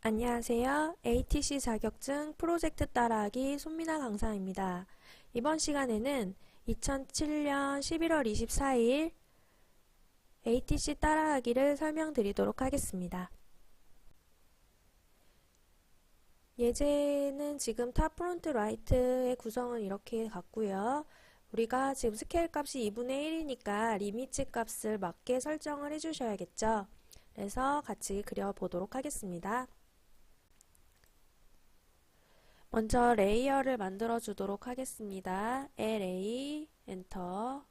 안녕하세요. ATC 자격증 프로젝트 따라하기 손미나 강사입니다. 이번 시간에는 2007년 11월 24일 ATC 따라하기를 설명드리도록 하겠습니다. 예제는 지금 탑 프론트 라이트의 구성은 이렇게 같고요. 우리가 지금 스케일 값이 2분의 1이니까 리미트 값을 맞게 설정을 해주셔야겠죠. 그래서 같이 그려보도록 하겠습니다. 먼저 레이어를 만들어 주도록 하겠습니다. LA 엔터.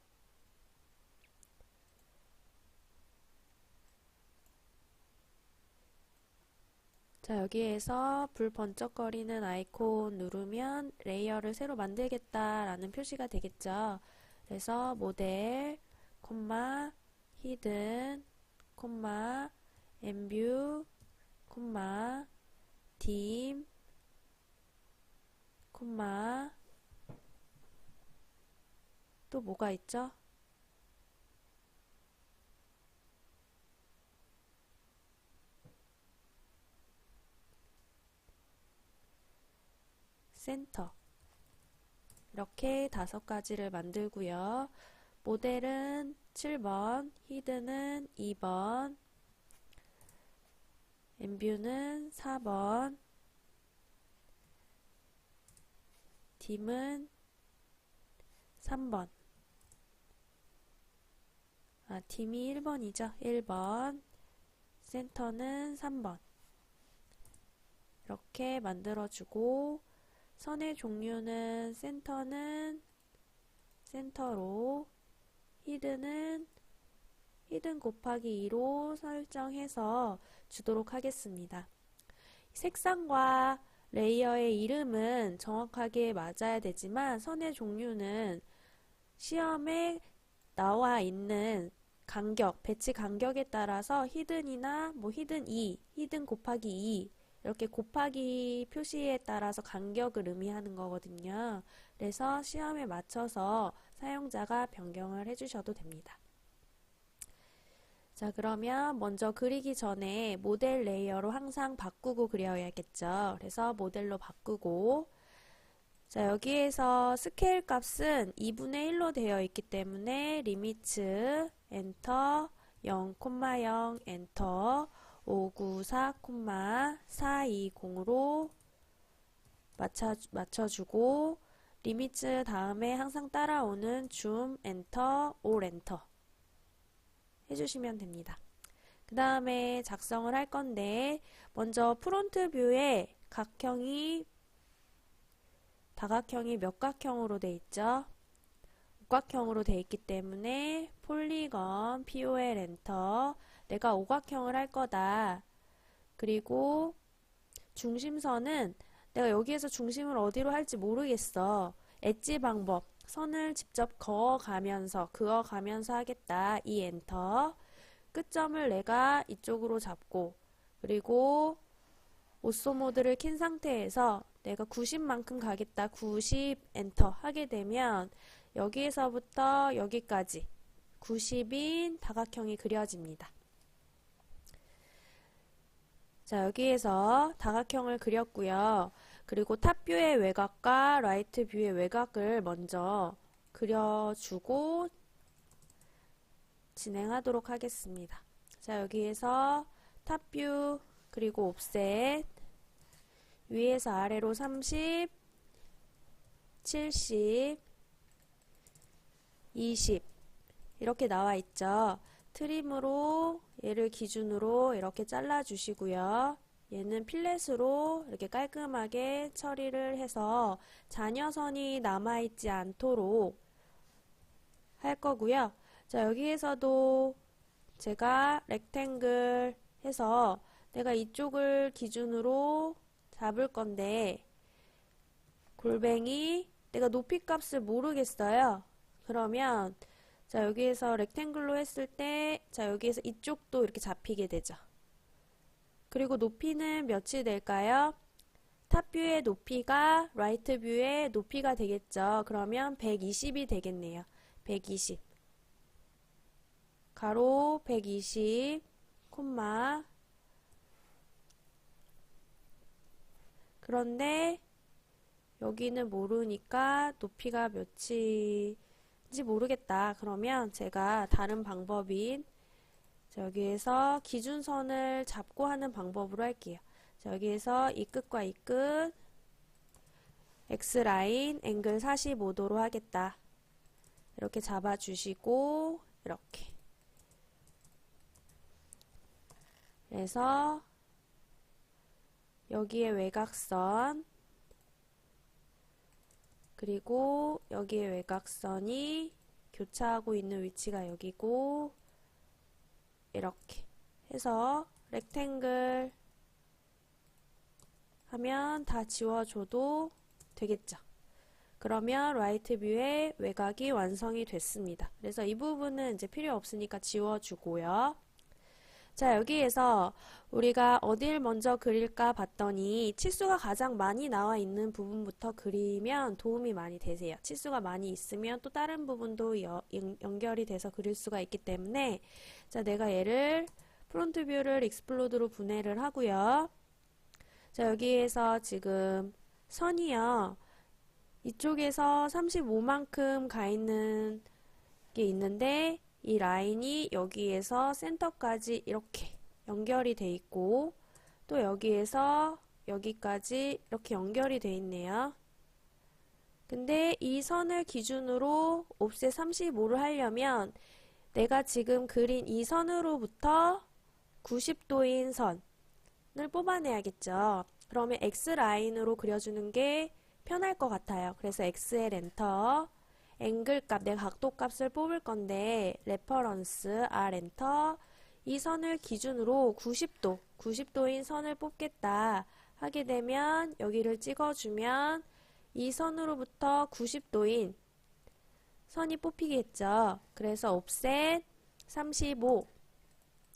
자, 여기에서 불 번쩍거리는 아이콘 누르면 레이어를 새로 만들겠다라는 표시가 되겠죠. 그래서 모델, 콤마, 히든, 콤마, 엠뷰, 콤마, 딤, 콤마, 또 뭐가 있죠? 센터. 이렇게 5가지를 만들고요. 모델은 7번, 히든은 2번, 엠뷰는 4번, 딤은 3번. 딤이 1번이죠. 1번. 센터는 3번. 이렇게 만들어주고, 선의 종류는 센터는 센터로, 히든은 히든 곱하기 2로 설정해서 주도록 하겠습니다. 색상과 레이어의 이름은 정확하게 맞아야 되지만 선의 종류는 시험에 나와 있는 간격, 배치 간격에 따라서 히든이나 히든 2, 히든 곱하기 2 이렇게 곱하기 표시에 따라서 간격을 의미하는 거거든요. 그래서 시험에 맞춰서 사용자가 변경을 해주셔도 됩니다. 자, 그러면 먼저 그리기 전에 모델 레이어로 항상 바꾸고 그려야겠죠. 그래서 모델로 바꾸고, 자, 여기에서 스케일 값은 2분의 1로 되어 있기 때문에 리미트 엔터 0,0 엔터 594, 420으로 맞춰주고 리미트 다음에 항상 따라오는 줌 엔터, 올 엔터 해주시면 됩니다. 그 다음에 작성을 할 건데 먼저 프론트 뷰에 다각형이 몇 각형으로 돼 있죠? 오각형으로 돼 있기 때문에 폴리건 POL 엔터 내가 오각형을 할 거다. 그리고 중심선은 내가 여기에서 중심을 어디로 할지 모르겠어. 엣지 방법 선을 직접 그어가면서 하겠다. 이 엔터 끝점을 내가 이쪽으로 잡고 그리고 오쏘 모드를 킨 상태에서 내가 90만큼 가겠다. 90 엔터 하게 되면 여기에서부터 여기까지 90인 다각형이 그려집니다. 자, 여기에서 다각형을 그렸고요. 그리고 탑 뷰의 외곽과 라이트 뷰의 외곽을 먼저 그려주고 진행하도록 하겠습니다. 자, 여기에서 탑 뷰 그리고 옵셋 위에서 아래로 30, 70, 20 이렇게 나와 있죠. 트림으로 얘를 기준으로 이렇게 잘라 주시고요. 얘는 필렛으로 이렇게 깔끔하게 처리를 해서 잔여선이 남아있지 않도록 할 거고요. 자, 여기에서도 제가 렉탱글 해서 내가 이쪽을 기준으로 잡을 건데 골뱅이 내가 높이 값을 모르겠어요. 그러면 자, 여기에서 렉탱글로 했을 때 자, 여기에서 이쪽도 이렇게 잡히게 되죠. 그리고 높이는 몇이 될까요? 탑 뷰의 높이가 라이트 뷰의 높이가 되겠죠. 그러면 120이 되겠네요. 120 가로 120 콤마 그런데 여기는 모르니까 높이가 몇인지 모르겠다. 그러면 제가 다른 방법인 자, 여기에서 기준선을 잡고 하는 방법으로 할게요. 자, 여기에서 이 끝과 이 끝 X라인 앵글 45도로 하겠다. 이렇게 잡아주시고 이렇게 그래서 여기에 외곽선 그리고 여기에 외곽선이 교차하고 있는 위치가 여기고 이렇게 해서 렉탱글 하면 다 지워줘도 되겠죠. 그러면 라이트 뷰의 외곽이 완성이 됐습니다. 그래서 이 부분은 이제 필요 없으니까 지워주고요. 자, 여기에서 우리가 어딜 먼저 그릴까 봤더니 치수가 가장 많이 나와 있는 부분부터 그리면 도움이 많이 되세요. 치수가 많이 있으면 또 다른 부분도 연결이 돼서 그릴 수가 있기 때문에 자, 내가 얘를 프론트 뷰를 익스플로드로 분해를 하고요. 자, 여기에서 지금 선이요. 이쪽에서 35만큼 가 있는 게 있는데 이 라인이 여기에서 센터까지 이렇게 연결이 돼 있고 또 여기에서 여기까지 이렇게 연결이 돼 있네요. 근데 이 선을 기준으로 옵셋 35를 하려면 내가 지금 그린 이 선으로부터 90도인 선을 뽑아내야겠죠. 그러면 X라인으로 그려주는 게 편할 것 같아요. 그래서 XL 엔터 앵글 값, 내가 각도 값을 뽑을 건데 레퍼런스 R 엔터 이 선을 기준으로 90도인 선을 뽑겠다 하게 되면 여기를 찍어주면 이 선으로부터 90도인 선이 뽑히겠죠. 그래서 옵셋 35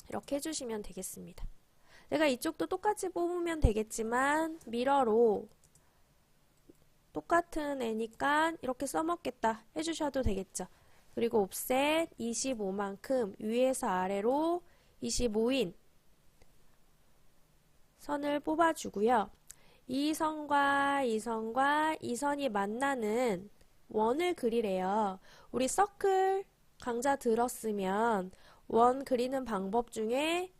이렇게 해주시면 되겠습니다. 내가 이쪽도 똑같이 뽑으면 되겠지만 미러로 똑같은 애니까 이렇게 써먹겠다 해주셔도 되겠죠. 그리고 옵셋 25만큼 위에서 아래로 25인 선을 뽑아주고요. 이 선과 이 선과 이 선이 만나는 원을 그리래요. 우리 서클 강좌 들었으면 원 그리는 방법 중에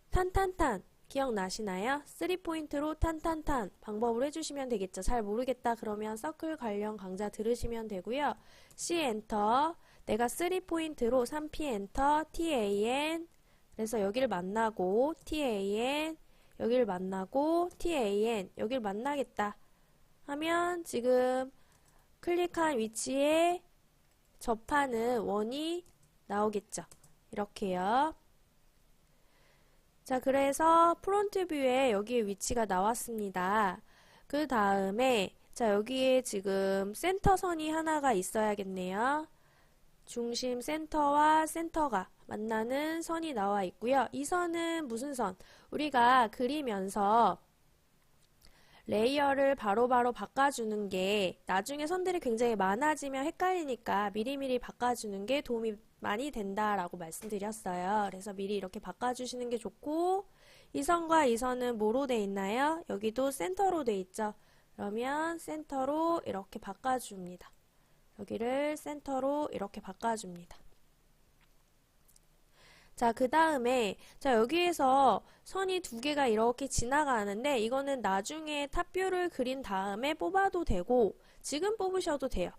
탄탄탄 기억나시나요? 3포인트로 탄탄탄 방법으로 해주시면 되겠죠. 잘 모르겠다 그러면 서클 관련 강좌 들으시면 되고요. C 엔터 내가 3포인트로 3P 엔터 TAN 그래서 여기를 만나고 TAN 여기를 만나고 TAN 여기를 만나겠다 하면 지금 클릭한 위치에 접하는 원이 나오겠죠. 이렇게요. 자, 그래서 프론트 뷰에 여기에 위치가 나왔습니다. 그 다음에 자, 여기에 지금 센터선이 하나가 있어야겠네요. 중심 센터와 센터가 만나는 선이 나와 있고요. 이 선은 무슨 선? 우리가 그리면서 레이어를 바로바로 바꿔주는 게 나중에 선들이 굉장히 많아지면 헷갈리니까 미리미리 바꿔주는 게 도움이 많이 된다라고 말씀드렸어요. 그래서 미리 이렇게 바꿔주시는 게 좋고 이 선과 이 선은 뭐로 돼 있나요? 여기도 센터로 돼 있죠. 그러면 센터로 이렇게 바꿔줍니다. 여기를 센터로 이렇게 바꿔줍니다. 자, 그 다음에 자, 여기에서 선이 두 개가 이렇게 지나가는데 이거는 나중에 탑뷰를 그린 다음에 뽑아도 되고 지금 뽑으셔도 돼요.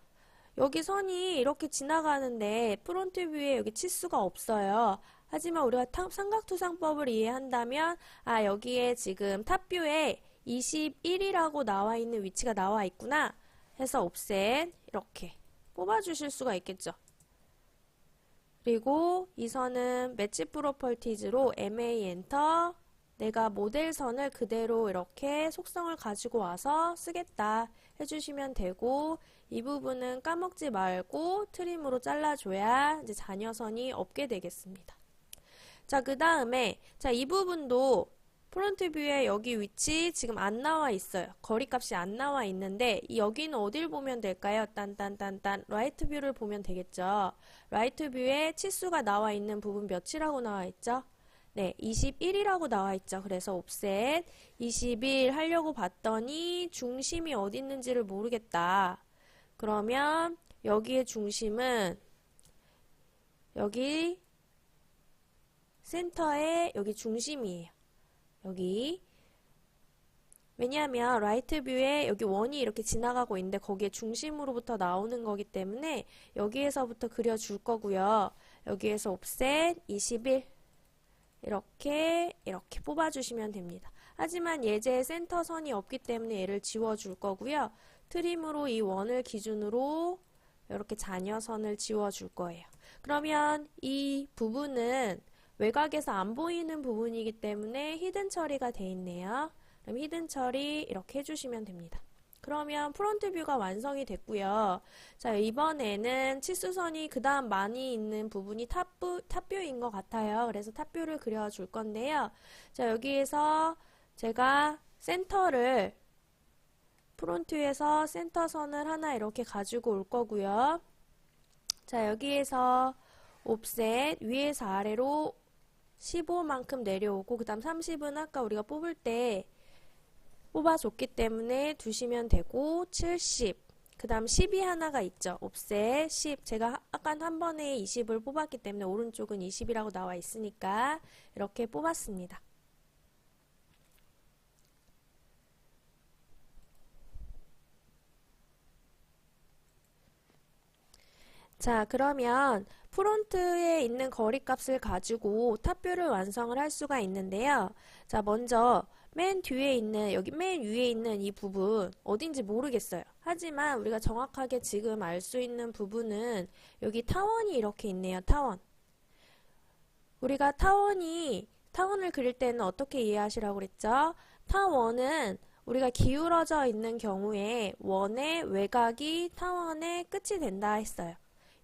여기 선이 이렇게 지나가는데 프론트 뷰에 여기 치수가 없어요. 하지만 우리가 삼각투상법을 이해한다면 아, 여기에 지금 탑뷰에 21이라고 나와 있는 위치가 나와 있구나 해서 옵셋 이렇게 뽑아주실 수가 있겠죠. 그리고 이 선은 매치 프로퍼티즈로 MA 엔터 내가 모델 선을 그대로 이렇게 속성을 가지고 와서 쓰겠다 해주시면 되고 이 부분은 까먹지 말고 트림으로 잘라줘야 이제 잔여선이 없게 되겠습니다. 자, 그 다음에 자, 이 부분도 프론트 뷰에 여기 위치 지금 안 나와 있어요. 거리값이 안 나와 있는데 여기는 어딜 보면 될까요? 딴딴딴딴 라이트 뷰를 보면 되겠죠. 라이트 뷰에 치수가 나와 있는 부분 몇이라고 나와 있죠? 네, 21이라고 나와 있죠. 그래서 옵셋 21 하려고 봤더니 중심이 어디 있는지를 모르겠다. 그러면 여기의 중심은 여기 센터에 여기 중심이에요. 여기. 왜냐하면 라이트 뷰에 여기 원이 이렇게 지나가고 있는데 거기에 중심으로부터 나오는 거기 때문에 여기에서부터 그려줄 거고요. 여기에서 옵셋 21 이렇게 뽑아주시면 됩니다. 하지만 예제에 센터 선이 없기 때문에 얘를 지워줄 거고요. 트림으로 이 원을 기준으로 이렇게 잔여선을 지워줄 거예요. 그러면 이 부분은 외곽에서 안 보이는 부분이기 때문에 히든 처리가 돼 있네요. 그럼 히든 처리 이렇게 해주시면 됩니다. 그러면 프론트 뷰가 완성이 됐고요. 자, 이번에는 치수선이 그 다음 많이 있는 부분이 탑뷰인 것 같아요. 그래서 탑뷰를 그려줄 건데요. 자, 여기에서 제가 센터를 프론트에서 센터선을 하나 이렇게 가지고 올 거고요. 자, 여기에서 옵셋 위에서 아래로 15만큼 내려오고 그 다음 30은 아까 우리가 뽑을 때 뽑아줬기 때문에 두시면 되고 70, 그 다음 10이 하나가 있죠. 옵셋 10, 제가 아까 한 번에 20을 뽑았기 때문에 오른쪽은 20이라고 나와 있으니까 이렇게 뽑았습니다. 자, 그러면 프론트에 있는 거리값을 가지고 탑뷰를 완성을 할 수가 있는데요. 자, 먼저 맨 뒤에 있는 여기 맨 위에 있는 이 부분 어딘지 모르겠어요. 하지만 우리가 정확하게 지금 알 수 있는 부분은 여기 타원이 이렇게 있네요. 타원. 우리가 타원을 그릴 때는 어떻게 이해하시라고 그랬죠? 타원은 우리가 기울어져 있는 경우에 원의 외곽이 타원의 끝이 된다 했어요.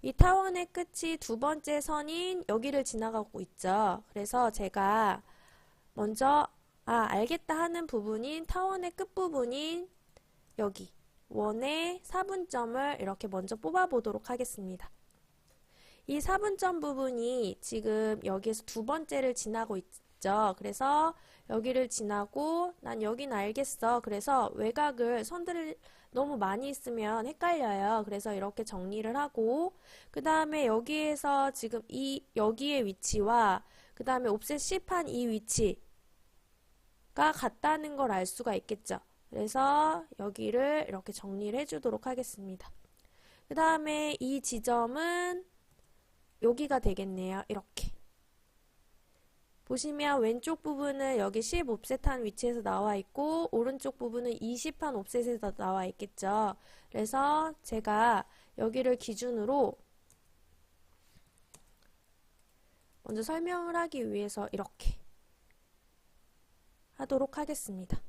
이 타원의 끝이 두 번째 선인 여기를 지나가고 있죠. 그래서 제가 먼저 알겠다 하는 부분인 타원의 끝부분인 여기 원의 사분점을 이렇게 먼저 뽑아 보도록 하겠습니다. 이 사분점 부분이 지금 여기에서 두 번째를 지나고 있죠. 그래서 여기를 지나고 난 여긴 알겠어. 그래서 외곽을 선들을 너무 많이 있으면 헷갈려요. 그래서 이렇게 정리를 하고 그 다음에 여기에서 지금 여기의 위치와 그 다음에 옵셋 10한 이 위치가 같다는 걸 알 수가 있겠죠. 그래서 여기를 이렇게 정리를 해주도록 하겠습니다. 그 다음에 이 지점은 여기가 되겠네요. 이렇게. 보시면 왼쪽 부분은 여기 10 옵셋한 위치에서 나와 있고 오른쪽 부분은 20한 옵셋에서 나와 있겠죠. 그래서 제가 여기를 기준으로 먼저 설명을 하기 위해서 이렇게 하도록 하겠습니다.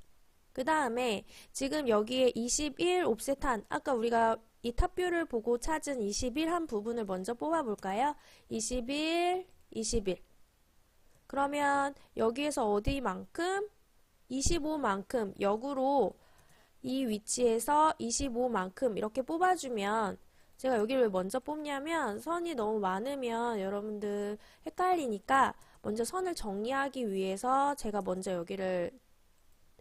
그 다음에 지금 여기에 21 옵셋한 아까 우리가 이 탑뷰를 보고 찾은 21 한 부분을 먼저 뽑아 볼까요? 21, 21. 그러면 여기에서 어디만큼? 25만큼 역으로 이 위치에서 25만큼 이렇게 뽑아주면 제가 여기를 왜 먼저 뽑냐면 선이 너무 많으면 여러분들 헷갈리니까 먼저 선을 정리하기 위해서 제가 먼저 여기를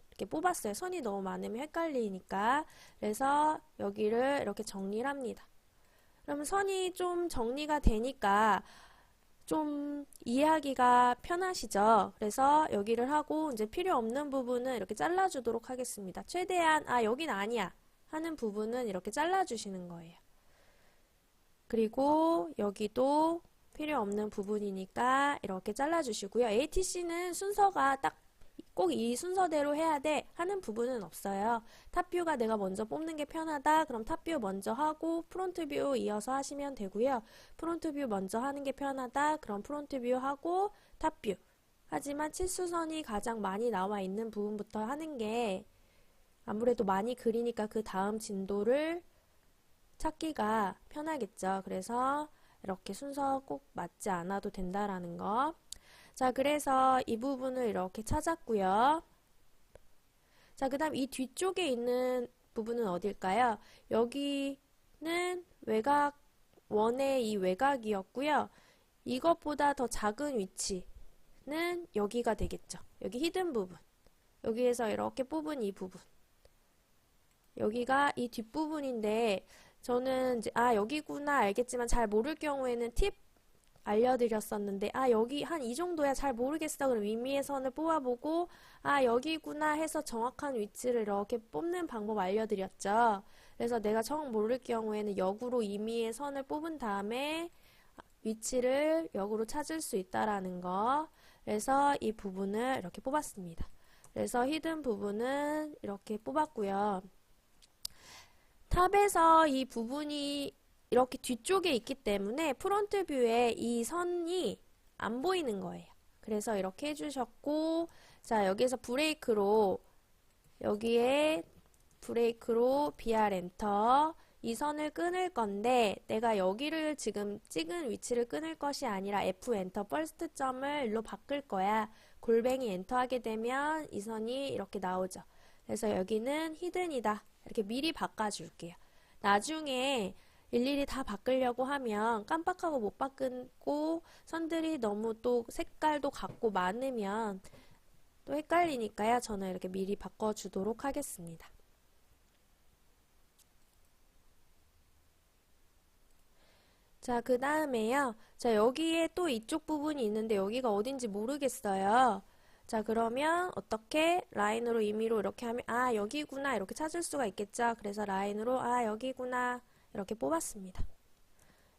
이렇게 뽑았어요. 선이 너무 많으면 헷갈리니까. 그래서 여기를 이렇게 정리를 합니다. 그러면 선이 좀 정리가 되니까 좀 이해하기가 편하시죠? 그래서 여기를 하고 이제 필요 없는 부분은 이렇게 잘라주도록 하겠습니다. 최대한 여긴 아니야 하는 부분은 이렇게 잘라주시는 거예요. 그리고 여기도 필요 없는 부분이니까 이렇게 잘라주시고요. ATC는 순서가 딱 꼭 이 순서대로 해야 돼 하는 부분은 없어요. 탑뷰가 내가 먼저 뽑는 게 편하다. 그럼 탑뷰 먼저 하고 프론트 뷰 이어서 하시면 되고요. 프론트 뷰 먼저 하는 게 편하다. 그럼 프론트 뷰 하고 탑뷰. 하지만 치수선이 가장 많이 나와 있는 부분부터 하는 게 아무래도 많이 그리니까 그 다음 진도를 찾기가 편하겠죠. 그래서 이렇게 순서 꼭 맞지 않아도 된다라는 거. 자, 그래서 이 부분을 이렇게 찾았고요. 자, 그 다음 이 뒤쪽에 있는 부분은 어딜까요? 여기는 외곽, 원의 이 외곽이었고요. 이것보다 더 작은 위치, 여기가 되겠죠. 여기 히든 부분. 여기에서 이렇게 뽑은 이 부분. 여기가 이 뒷부분인데 저는 이제 여기구나 알겠지만 잘 모를 경우에는 팁 알려드렸었는데 여기 한 이 정도야 잘 모르겠어. 그럼 위미의 선을 뽑아보고 여기구나 해서 정확한 위치를 이렇게 뽑는 방법 알려드렸죠. 그래서 내가 정 모를 경우에는 역으로 위미의 선을 뽑은 다음에 위치를 역으로 찾을 수 있다라는 거. 그래서 이 부분을 이렇게 뽑았습니다. 그래서 히든 부분은 이렇게 뽑았고요. 탑에서 이 부분이 이렇게 뒤쪽에 있기 때문에 프론트 뷰에 이 선이 안 보이는 거예요. 그래서 이렇게 해주셨고, 자, 여기에서 브레이크로, 여기에 브레이크로 BR 엔터, 이 선을 끊을 건데, 내가 여기를 지금 찍은 위치를 끊을 것이 아니라 F 엔터 퍼스트 점을 일로 바꿀 거야. 골뱅이 엔터 하게 되면 이 선이 이렇게 나오죠. 그래서 여기는 히든이다. 이렇게 미리 바꿔줄게요. 나중에 일일이 다 바꾸려고 하면 깜빡하고 못 바꾸고 선들이 너무 또 색깔도 같고 많으면 또 헷갈리니까요. 저는 이렇게 미리 바꿔주도록 하겠습니다. 자, 그 다음에요. 자, 여기에 또 이쪽 부분이 있는데 여기가 어딘지 모르겠어요. 자, 그러면 어떻게 라인으로 임의로 이렇게 하면 여기구나 이렇게 찾을 수가 있겠죠. 그래서 라인으로 여기구나 이렇게 뽑았습니다.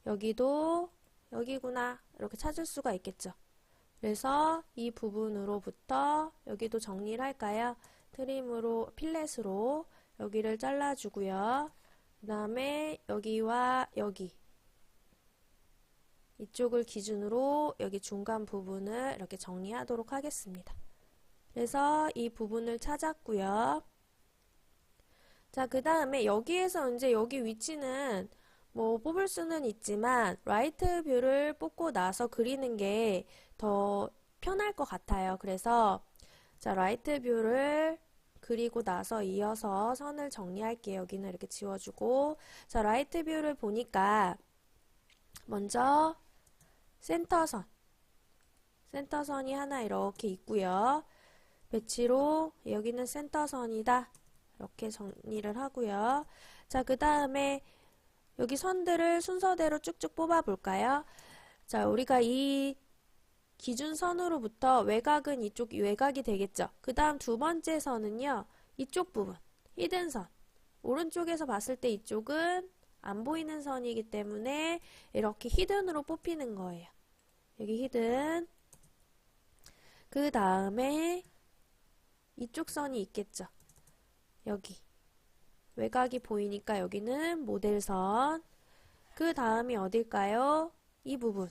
여기도 여기구나 이렇게 찾을 수가 있겠죠. 그래서 이 부분으로부터 여기도 정리를 할까요? 트림으로 필렛으로 여기를 잘라주고요. 그 다음에 여기와 여기 이쪽을 기준으로 여기 중간 부분을 이렇게 정리하도록 하겠습니다. 그래서 이 부분을 찾았고요. 자, 그 다음에 여기에서 이제 여기 위치는 뭐 뽑을 수는 있지만 라이트 뷰를 뽑고 나서 그리는 게 더 편할 것 같아요. 그래서 자, 라이트 뷰를 그리고 나서 이어서 선을 정리할게요. 여기는 이렇게 지워주고 자, 라이트 뷰를 보니까 먼저 센터선이 하나 이렇게 있고요. 배치로 여기는 센터선이다. 이렇게 정리를 하고요. 자, 그 다음에 여기 선들을 순서대로 쭉쭉 뽑아 볼까요? 자, 우리가 이 기준선으로부터 외곽은 이쪽 외곽이 되겠죠. 그 다음 두 번째 선은요. 이쪽 부분, 히든선. 오른쪽에서 봤을 때 이쪽은 안 보이는 선이기 때문에 이렇게 히든으로 뽑히는 거예요. 여기 히든. 그 다음에 이쪽 선이 있겠죠. 여기. 외곽이 보이니까 여기는 모델선. 그 다음이 어딜까요? 이 부분이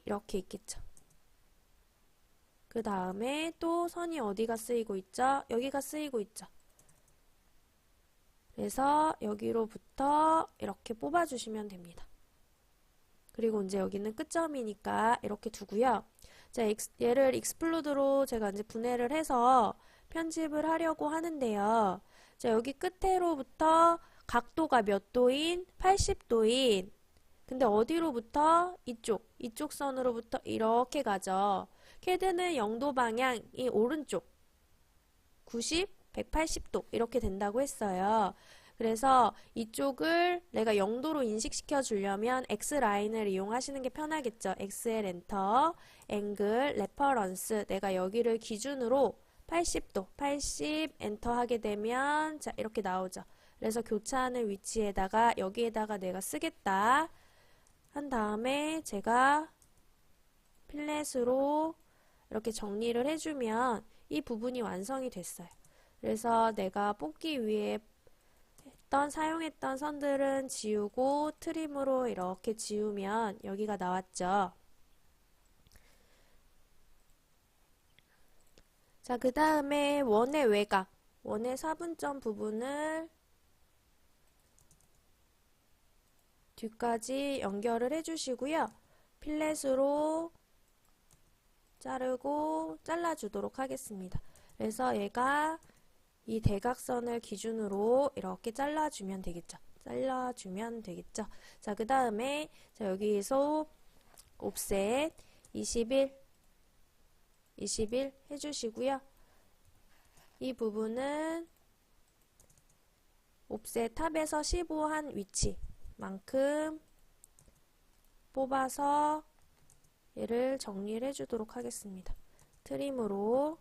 이렇게 있겠죠. 그 다음에 또 선이 어디가 쓰이고 있죠? 여기가 쓰이고 있죠. 그래서 여기로부터 이렇게 뽑아주시면 됩니다. 그리고 이제 여기는 끝점이니까 이렇게 두고요. 자, 얘를 익스플로드로 제가 이제 분해를 해서 편집을 하려고 하는데요. 자, 여기 끝에로부터 각도가 몇 도인? 80도인. 근데 어디로부터? 이쪽 선으로부터 이렇게 가죠. 캐드는 0도 방향이 오른쪽. 90, 180도 이렇게 된다고 했어요. 그래서 이쪽을 내가 0도로 인식시켜 주려면 X라인을 이용하시는 게 편하겠죠. XL 엔터, 앵글, 레퍼런스 내가 여기를 기준으로 80도, 80 엔터 하게 되면 자 이렇게 나오죠. 그래서 교차하는 위치에다가 여기에다가 내가 쓰겠다 한 다음에 제가 필렛으로 이렇게 정리를 해주면 이 부분이 완성이 됐어요. 그래서 내가 뽑기 위해 사용했던 선들은 지우고 트림으로 이렇게 지우면 여기가 나왔죠. 자, 그 다음에 원의 외곽, 원의 사분점 부분을 뒤까지 연결을 해주시고요. 필렛으로 자르고 잘라주도록 하겠습니다. 그래서 얘가 이 대각선을 기준으로 이렇게 잘라주면 되겠죠. 자, 그 다음에 여기에서 옵셋 21 해주시고요. 이 부분은 옵셋 탑에서 15한 위치만큼 뽑아서 얘를 정리를 해주도록 하겠습니다. 트림으로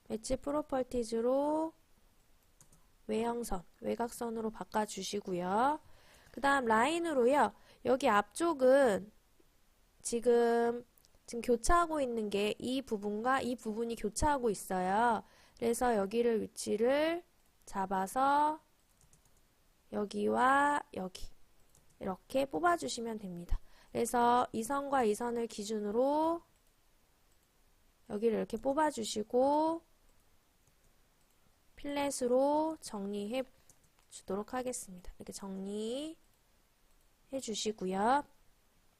매치 프로퍼티즈로 외형선, 외곽선으로 바꿔주시고요. 그 다음 라인으로요. 여기 앞쪽은 지금 교차하고 있는 게 이 부분과 이 부분이 교차하고 있어요. 그래서 여기를 위치를 잡아서 여기와 여기 이렇게 뽑아주시면 됩니다. 그래서 이 선과 이 선을 기준으로 여기를 이렇게 뽑아주시고 필렛으로 정리해 주도록 하겠습니다. 이렇게 정리해 주시고요.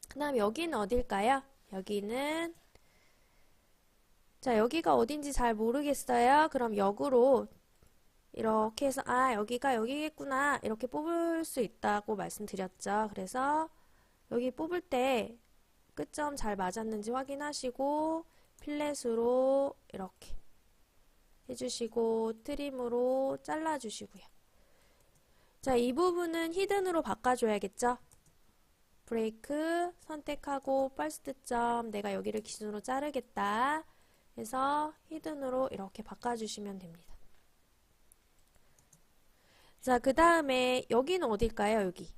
그 다음 여기는 어딜까요? 여기는 자, 여기가 어딘지 잘 모르겠어요. 그럼 역으로 이렇게 해서 여기가 여기겠구나 이렇게 뽑을 수 있다고 말씀드렸죠. 그래서 여기 뽑을 때 끝점 잘 맞았는지 확인하시고 필렛으로 이렇게 해주시고 트림으로 잘라주시고요. 자, 이 부분은 히든으로 바꿔줘야겠죠. 브레이크 선택하고 퍼스트점 내가 여기를 기준으로 자르겠다 해서 히든으로 이렇게 바꿔주시면 됩니다. 자, 그 다음에 여기는 어딜까요? 여기.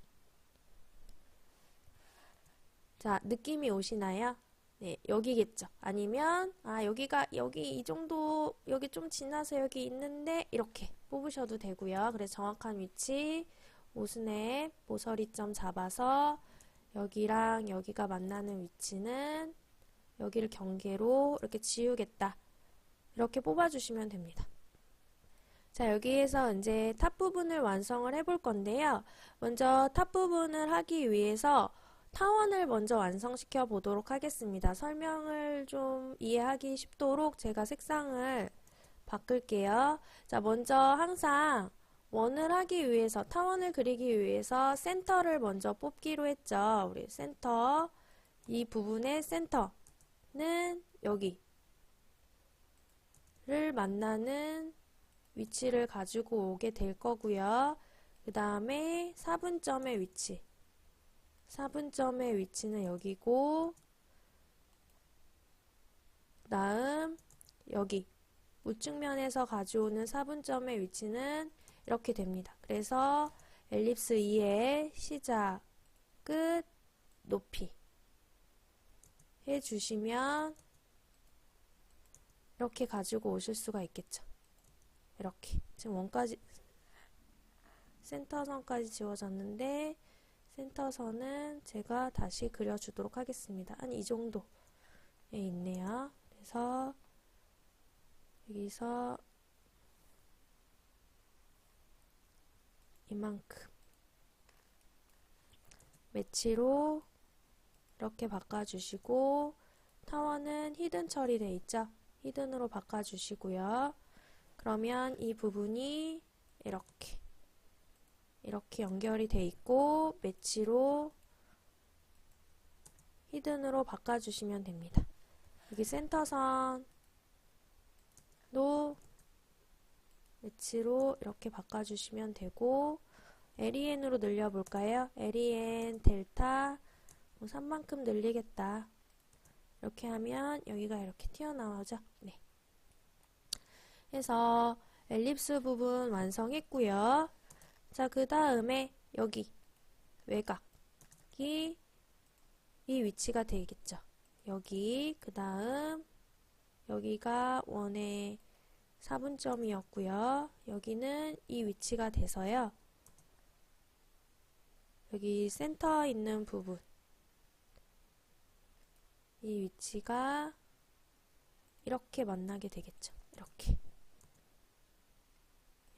자, 느낌이 오시나요? 네, 여기겠죠. 아니면 여기가 여기 이 정도 여기 좀 지나서 여기 있는데 이렇게 뽑으셔도 되고요. 그래서 정확한 위치 오스냅 모서리점 잡아서 여기랑 여기가 만나는 위치는 여기를 경계로 이렇게 지우겠다. 이렇게 뽑아주시면 됩니다. 자, 여기에서 이제 탑 부분을 완성을 해볼 건데요. 먼저 탑 부분을 하기 위해서 타원을 먼저 완성시켜 보도록 하겠습니다. 설명을 좀 이해하기 쉽도록 제가 색상을 바꿀게요. 자, 먼저 항상 원을 하기 위해서 타원을 그리기 위해서 센터를 먼저 뽑기로 했죠. 우리 센터 이 부분의 센터는 여기를 만나는 위치를 가지고 오게 될 거고요. 그 다음에 4분점의 위치 4분점의 위치는 여기고 그 다음 여기 우측면에서 가져오는 4분점의 위치는 이렇게 됩니다. 그래서 엘립스 2의 시작, 끝, 높이 해주시면 이렇게 가지고 오실 수가 있겠죠. 이렇게 지금 원까지 센터선까지 지워졌는데 센터선은 제가 다시 그려주도록 하겠습니다. 한 이 정도에 있네요. 그래서 여기서 이만큼 매치로 이렇게 바꿔주시고 타원은 히든 처리되어 있죠. 히든으로 바꿔주시고요. 그러면 이 부분이 이렇게 연결이 돼 있고 매치로 히든으로 바꿔주시면 됩니다. 여기 센터선도 매치로 이렇게 바꿔주시면 되고 LEN으로 늘려볼까요? LEN 델타 3만큼 늘리겠다. 이렇게 하면 여기가 이렇게 튀어나오죠. 네. 해서 엘립스 부분 완성했고요. 자, 그 다음에 여기 외곽이 이 위치가 되겠죠. 여기 그 다음 여기가 원의 4분점이었고요. 여기는 이 위치가 돼서요. 여기 센터 있는 부분 이 위치가 이렇게 만나게 되겠죠. 이렇게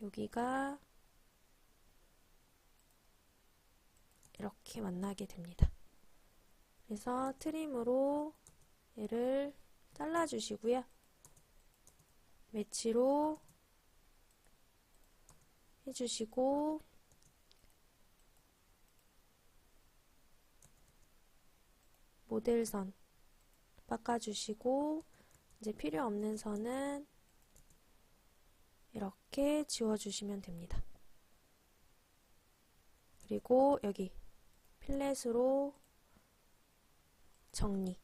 여기가 이렇게 만나게 됩니다. 그래서 트림으로 얘를 잘라주시고요. 매치로 해주시고 모델선 바꿔주시고 이제 필요 없는 선은 이렇게 지워주시면 됩니다. 그리고 여기 필렛으로 정리.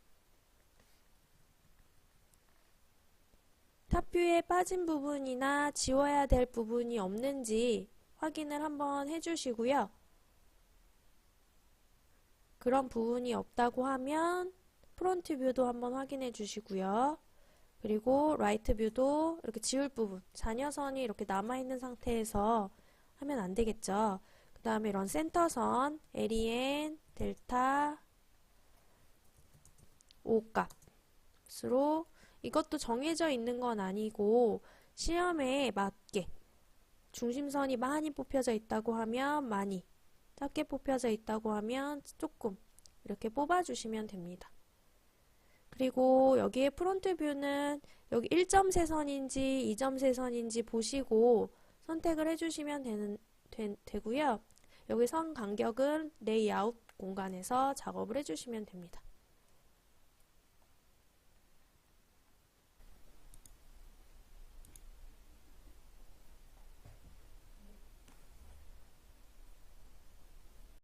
탑뷰에 빠진 부분이나 지워야 될 부분이 없는지 확인을 한번 해주시고요. 그런 부분이 없다고 하면 프론트 뷰도 한번 확인해 주시고요. 그리고 라이트 뷰도 이렇게 지울 부분, 자녀선이 이렇게 남아있는 상태에서 하면 안 되겠죠. 그 다음에 이런 센터선, LEN, 델타, O 값으로 이것도 정해져 있는 건 아니고 시험에 맞게 중심선이 많이 뽑혀져 있다고 하면 많이, 작게 뽑혀져 있다고 하면 조금 이렇게 뽑아주시면 됩니다. 그리고 여기에 프론트 뷰는 여기 1.3선인지 2.3선인지 보시고 선택을 해주시면 되고요. 여기 선 간격은 레이아웃 공간에서 작업을 해주시면 됩니다.